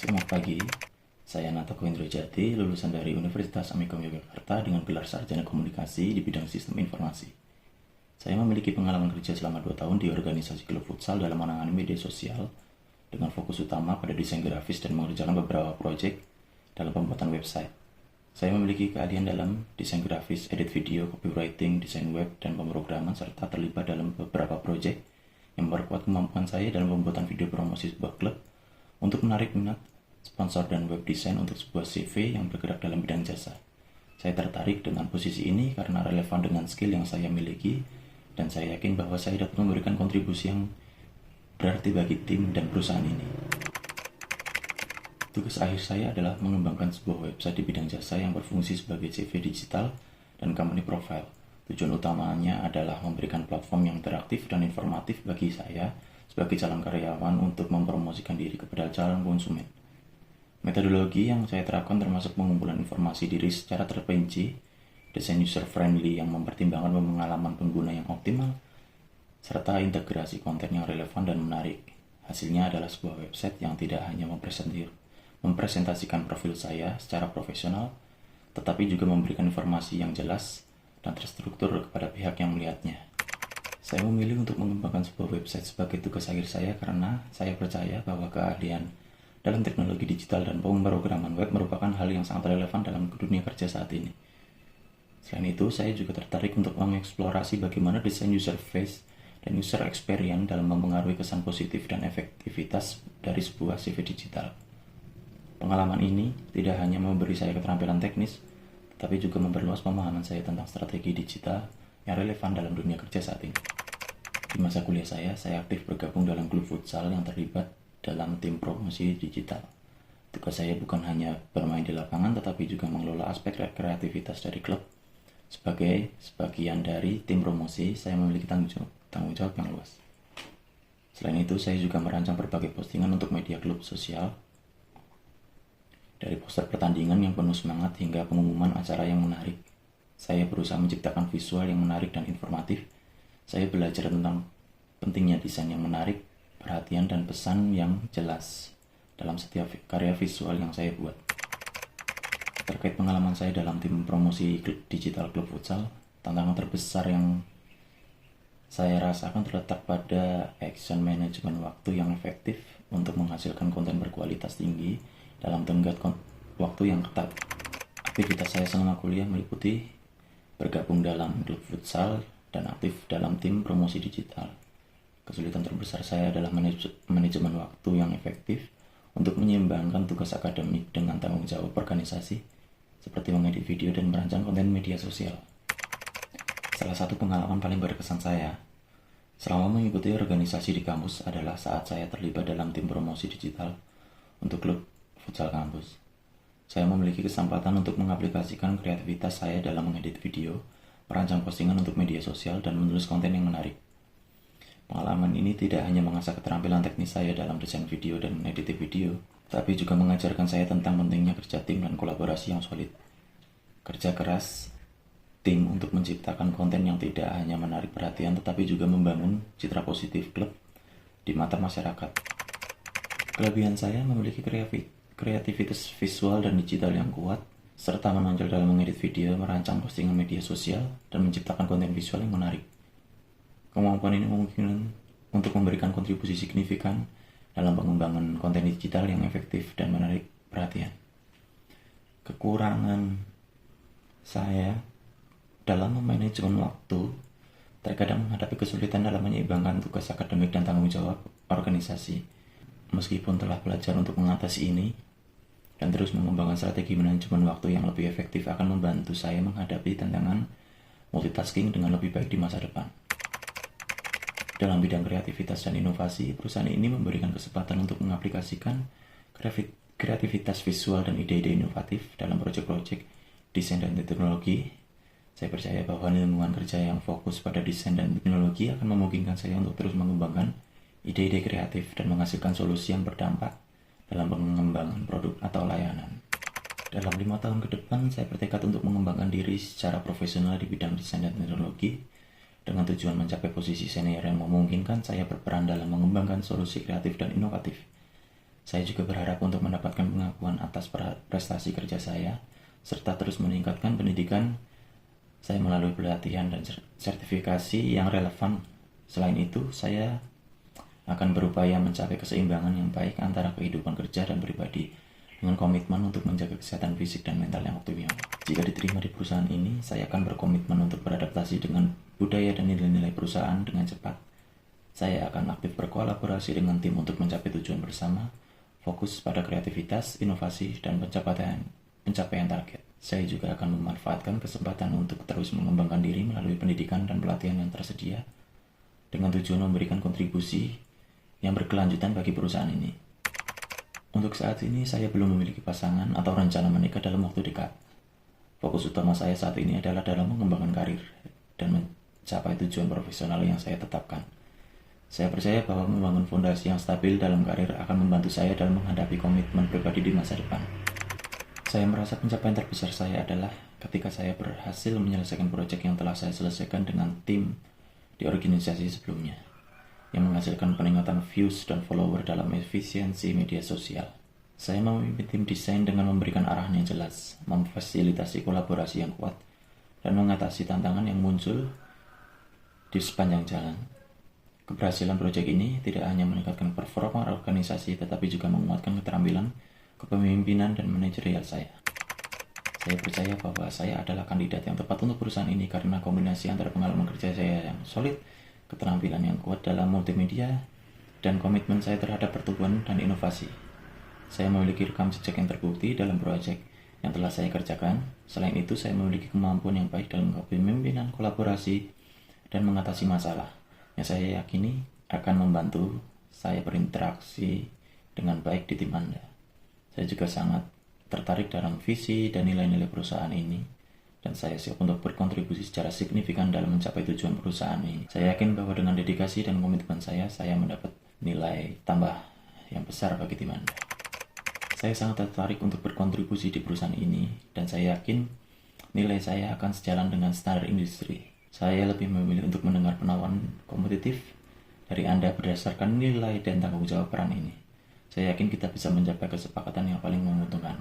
Selamat pagi, saya Natako Indrojati, lulusan dari Universitas Amikom Yogyakarta dengan gelar Sarjana Komunikasi di bidang Sistem Informasi. Saya memiliki pengalaman kerja selama 2 tahun di organisasi klub futsal dalam menangani media sosial dengan fokus utama pada desain grafis dan mengerjakan beberapa proyek dalam pembuatan website. Saya memiliki keahlian dalam desain grafis, edit video, copywriting, desain web, dan pemrograman, serta terlibat dalam beberapa proyek yang memperkuat kemampuan saya dalam pembuatan video promosi sebuah klub untuk menarik minat sponsor dan web design untuk sebuah CV yang bergerak dalam bidang jasa. Saya tertarik dengan posisi ini karena relevan dengan skill yang saya miliki, dan saya yakin bahwa saya dapat memberikan kontribusi yang berarti bagi tim dan perusahaan ini. Tugas akhir saya adalah mengembangkan sebuah website di bidang jasa yang berfungsi sebagai CV digital dan company profile. Tujuan utamanya adalah memberikan platform yang interaktif dan informatif bagi saya sebagai calon karyawan untuk mempromosikan diri kepada calon konsumen. Metodologi yang saya terapkan termasuk pengumpulan informasi diri secara terperinci, desain user-friendly yang mempertimbangkan pengalaman pengguna yang optimal, serta integrasi konten yang relevan dan menarik. Hasilnya adalah sebuah website yang tidak hanya mempresentasikan profil saya secara profesional, tetapi juga memberikan informasi yang jelas dan terstruktur kepada pihak yang melihatnya. Saya memilih untuk mengembangkan sebuah website sebagai tugas akhir saya karena saya percaya bahwa keahlian dalam teknologi digital dan pemrograman web merupakan hal yang sangat relevan dalam dunia kerja saat ini. Selain itu, saya juga tertarik untuk mengeksplorasi bagaimana desain user face dan user experience dalam mempengaruhi kesan positif dan efektivitas dari sebuah CV digital. Pengalaman ini tidak hanya memberi saya keterampilan teknis, tetapi juga memperluas pemahaman saya tentang strategi digital yang relevan dalam dunia kerja saat ini. Di masa kuliah saya aktif bergabung dalam klub futsal yang terlibat dalam tim promosi digital. Tugas saya bukan hanya bermain di lapangan, tetapi juga mengelola aspek kreativitas dari klub. Sebagai sebagian dari tim promosi, saya memiliki tanggung jawab yang luas. Selain itu, saya juga merancang berbagai postingan untuk media klub sosial, dari poster pertandingan yang penuh semangat hingga pengumuman acara yang menarik. Saya berusaha menciptakan visual yang menarik dan informatif. Saya belajar tentang pentingnya desain yang menarik, perhatian, dan pesan yang jelas dalam setiap karya visual yang saya buat. Terkait pengalaman saya dalam tim promosi digital klub futsal, tantangan terbesar yang saya rasakan terletak pada action management waktu yang efektif untuk menghasilkan konten berkualitas tinggi dalam tenggat waktu yang ketat. Aktivitas saya selama kuliah meliputi bergabung dalam klub futsal dan aktif dalam tim promosi digital. Kesulitan terbesar saya adalah manajemen waktu yang efektif untuk menyeimbangkan tugas akademik dengan tanggung jawab organisasi, seperti mengedit video dan merancang konten media sosial. Salah satu pengalaman paling berkesan saya selama mengikuti organisasi di kampus adalah saat saya terlibat dalam tim promosi digital untuk klub futsal kampus. Saya memiliki kesempatan untuk mengaplikasikan kreativitas saya dalam mengedit video, merancang postingan untuk media sosial, dan menulis konten yang menarik. Pengalaman ini tidak hanya mengasah keterampilan teknis saya dalam desain video dan mengedit video, tapi juga mengajarkan saya tentang pentingnya kerja tim dan kolaborasi yang solid. Kerja keras tim untuk menciptakan konten yang tidak hanya menarik perhatian, tetapi juga membangun citra positif klub di mata masyarakat. Kelebihan saya memiliki kreativitas visual dan digital yang kuat, serta menonjol dalam mengedit video, merancang postingan media sosial, dan menciptakan konten visual yang menarik. Kemampuan ini memungkinkan untuk memberikan kontribusi signifikan dalam pengembangan konten digital yang efektif dan menarik perhatian. Kekurangan saya dalam memanajemen waktu terkadang menghadapi kesulitan dalam menyeimbangkan tugas akademik dan tanggung jawab organisasi. Meskipun telah belajar untuk mengatasi ini dan terus mengembangkan strategi manajemen waktu yang lebih efektif akan membantu saya menghadapi tantangan multitasking dengan lebih baik di masa depan. Dalam bidang kreativitas dan inovasi, perusahaan ini memberikan kesempatan untuk mengaplikasikan kreativitas visual dan ide-ide inovatif dalam proyek-proyek desain dan teknologi. Saya percaya bahwa lingkungan kerja yang fokus pada desain dan teknologi akan memungkinkan saya untuk terus mengembangkan ide-ide kreatif dan menghasilkan solusi yang berdampak dalam pengembangan produk atau layanan. Dalam 5 tahun ke depan, saya bertekad untuk mengembangkan diri secara profesional di bidang desain dan teknologi, dengan tujuan mencapai posisi senior yang memungkinkan saya berperan dalam mengembangkan solusi kreatif dan inovatif. Saya juga berharap untuk mendapatkan pengakuan atas prestasi kerja saya, serta terus meningkatkan pendidikan saya melalui pelatihan dan sertifikasi yang relevan. Selain itu, saya akan berupaya mencapai keseimbangan yang baik antara kehidupan kerja dan pribadi, dengan komitmen untuk menjaga kesehatan fisik dan mental yang optimal. Jika diterima di perusahaan ini, saya akan berkomitmen untuk beradaptasi dengan budaya dan nilai-nilai perusahaan dengan cepat. Saya akan aktif berkolaborasi dengan tim untuk mencapai tujuan bersama, fokus pada kreativitas, inovasi, dan pencapaian target. Saya juga akan memanfaatkan kesempatan untuk terus mengembangkan diri melalui pendidikan dan pelatihan yang tersedia, dengan tujuan memberikan kontribusi yang berkelanjutan bagi perusahaan ini. Untuk saat ini, saya belum memiliki pasangan atau rencana menikah dalam waktu dekat. Fokus utama saya saat ini adalah dalam mengembangkan karir dan mencapai tujuan profesional yang saya tetapkan. Saya percaya bahwa membangun fondasi yang stabil dalam karir akan membantu saya dalam menghadapi komitmen pribadi di masa depan. Saya merasa pencapaian terbesar saya adalah ketika saya berhasil menyelesaikan proyek yang telah saya selesaikan dengan tim di organisasi sebelumnya, yang menghasilkan peningkatan views dan follower dalam efisiensi media sosial. Saya memimpin tim desain dengan memberikan arahan yang jelas, memfasilitasi kolaborasi yang kuat, dan mengatasi tantangan yang muncul di sepanjang jalan. Keberhasilan proyek ini tidak hanya meningkatkan performa organisasi, tetapi juga menguatkan keterampilan, kepemimpinan, dan manajerial saya. Saya percaya bahwa saya adalah kandidat yang tepat untuk perusahaan ini karena kombinasi antara pengalaman kerja saya yang solid, keterampilan yang kuat dalam multimedia, dan komitmen saya terhadap pertumbuhan dan inovasi. Saya memiliki rekam jejak yang terbukti dalam proyek yang telah saya kerjakan. Selain itu, saya memiliki kemampuan yang baik dalam kepemimpinan, kolaborasi, dan mengatasi masalah, yang saya yakini akan membantu saya berinteraksi dengan baik di tim Anda. Saya juga sangat tertarik dalam visi dan nilai-nilai perusahaan ini, dan saya siap untuk berkontribusi secara signifikan dalam mencapai tujuan perusahaan ini. Saya yakin bahwa dengan dedikasi dan komitmen saya mendapat nilai tambah yang besar bagi tim Anda. Saya sangat tertarik untuk berkontribusi di perusahaan ini, dan saya yakin nilai saya akan sejalan dengan standar industri. Saya lebih memilih untuk mendengar penawaran kompetitif dari Anda berdasarkan nilai dan tanggung jawab peran ini. Saya yakin kita bisa mencapai kesepakatan yang paling menguntungkan.